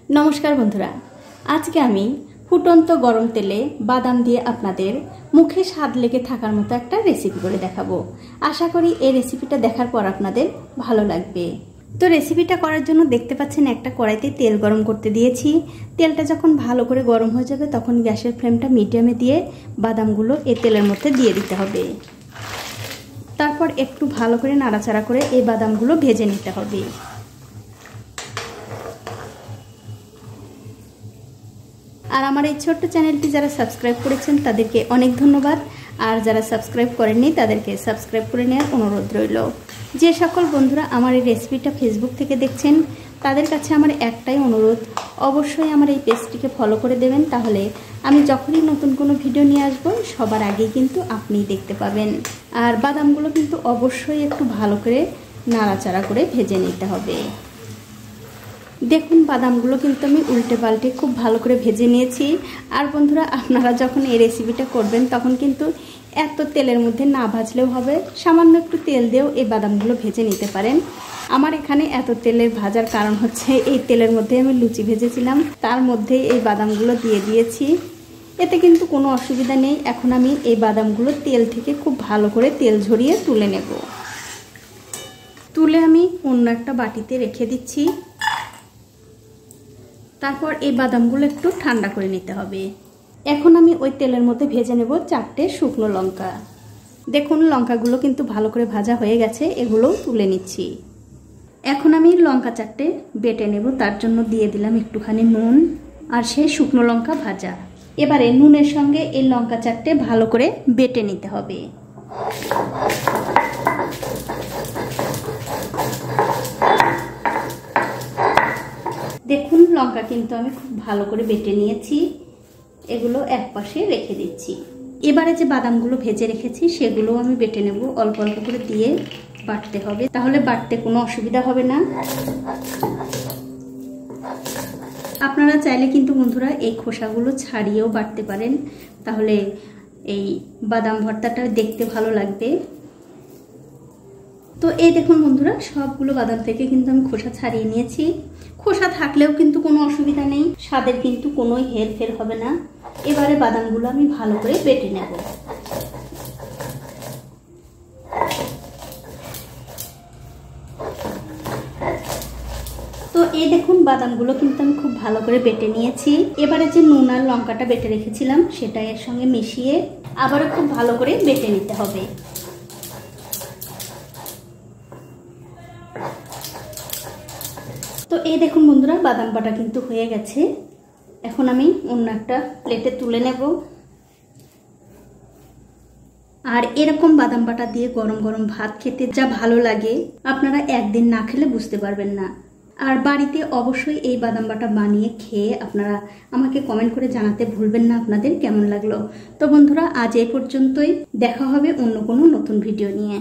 नमस्कार बंधुरा आज के आमी फुटন্ত गरम तेले बादाम दिए आपनादेर मुखे स्वाद लेगे थाकार मतो एकटा रेसिपि करे देखाबो। आशा करी এই রেসিপিটা দেখার পর আপনাদের ভালো লাগবে। তো রেসিপিটা করার জন্য দেখতে পাচ্ছেন একটা কড়াইতে তেল গরম করতে দিয়েছি। তেলটা যখন ভালো করে গরম হয়ে যাবে তখন গ্যাসের ফ্লেমটা মিডিয়ামে দিয়ে বাদামগুলো এই তেলের মধ্যে দিয়ে দিতে হবে। তারপর একটু ভালো করে নাড়াচাড়া করে এই বাদামগুলো ভেজে নিতে হবে। আর আমার এই ছোট্ট চ্যানেলটি যারা সাবস্ক্রাইব করেছেন তাদেরকে অনেক ধন্যবাদ, আর যারা সাবস্ক্রাইব করেননি তাদেরকে সাবস্ক্রাইব করে নেওয়ার অনুরোধ রইল। যে সকল বন্ধুরা আমার এই রেসিপিটা ফেসবুক থেকে দেখছেন তাদের কাছে আমার একটাই অনুরোধ, অবশ্যই আমার এই পেজটিকে ফলো করে দেবেন, তাহলে আমি যখনই নতুন কোনো ভিডিও নিয়ে আসব সবার আগেই কিন্তু আপনিই দেখতে পাবেন। আর বাদামগুলো কিন্তু অবশ্যই একটু ভালো করে নাড়াচাড়া করে ভেজে নিতে হবে। দেখুন বাদামগুলো কিন্তু আমি উল্টে পাল্টে খুব ভালো করে ভেজে নিয়েছি। আর বন্ধুরা আপনারা যখন এই রেসিপিটা করবেন তখন কিন্তু এত তেলের মধ্যে না ভাজলেও হবে, সামান্য একটু তেল দিয়েও এই বাদামগুলো ভেজে নিতে পারেন। আমার এখানে এত তেলের ভাজার কারণ হচ্ছে এই তেলের মধ্যে আমি লুচি ভেজেছিলাম, তার মধ্যেই এই বাদামগুলো দিয়ে দিয়েছি। এতে কিন্তু কোনো অসুবিধা নেই। এখন আমি এই বাদামগুলো তেল থেকে খুব ভালো করে তেল ঝরিয়ে তুলে নেব। তুলে আমি অন্য একটা বাটিতে রেখে দিচ্ছি। তারপর এই বাদামগুলো একটু ঠান্ডা করে নিতে হবে। এখন আমি ওই তেলের মধ্যে ভেজে নেব 4টে শুকনো লঙ্কা। দেখুন লঙ্কাগুলো কিন্তু ভালো করে ভাজা হয়ে গেছে, এগুলোও তুলে নিচ্ছি। এখন আমি লঙ্কা 4টে বেটে নেব, তার জন্য দিয়ে দিলাম একটুখানি নুন আর সেই শুকনো লঙ্কা ভাজা। এবারে নুনের সঙ্গে এই লঙ্কা 4টে ভালো করে বেটে নিতে হবে। দেখুন লঙ্কা কিন্তু আমি খুব ভালো করে বেটে নিয়েছি, এগুলো একপাশে রেখে দিচ্ছি। এবারে যে বাদামগুলো ভেজে রেখেছি সেগুলো আমি বেটে নেব, অল্প অল্প করে দিয়ে বাটতে হবে, তাহলে বাটতে কোনো অসুবিধা হবে না। আপনারা চাইলে কিন্তু বন্ধুরা এই খোসাগুলো ছাড়িয়েও বাটতে পারেন, তাহলে এই বাদাম ভর্তাটা দেখতে ভালো লাগবে। তো এই দেখুন বন্ধুরা সবগুলো বাদাম থেকে কিন্তু আমি খোসা ছাড়িয়ে নিয়েছি। খোসা থাকলেও কিন্তু কোনো অসুবিধা নেই, স্বাদের কিন্তু কোনো হেরফের হবে না। এবারে বাদামগুলো আমি ভালো করে বেটে নেব। তো এই দেখুন বাদামগুলো কিন্তু আমি খুব ভালো করে বেটে নিয়েছি। এবারে যে নুন আর লঙ্কাটা বেটে রেখেছিলাম সেটা এর সঙ্গে মিশিয়ে আবারও খুব ভালো করে বেটে নিতে হবে। তো এই দেখুন বন্ধুরা বাদাম বাটা কিন্তু হয়ে গেছে। এখন আমি অন্য একটা প্লেটে তুলে নেব। আর এরকম বাদাম বাটা দিয়ে গরম গরম ভাত খেতে যা ভালো লাগে আপনারা একদিন না খেলে বুঝতে পারবেন না। আর বাড়িতে অবশ্যই এই বাদাম বাটা বানিয়ে খেয়ে আপনারা আমাকে কমেন্ট করে জানাতে ভুলবেন না আপনাদের কেমন লাগলো। তো বন্ধুরা আজ এই পর্যন্তই, দেখা হবে অন্য কোনো নতুন ভিডিও নিয়ে।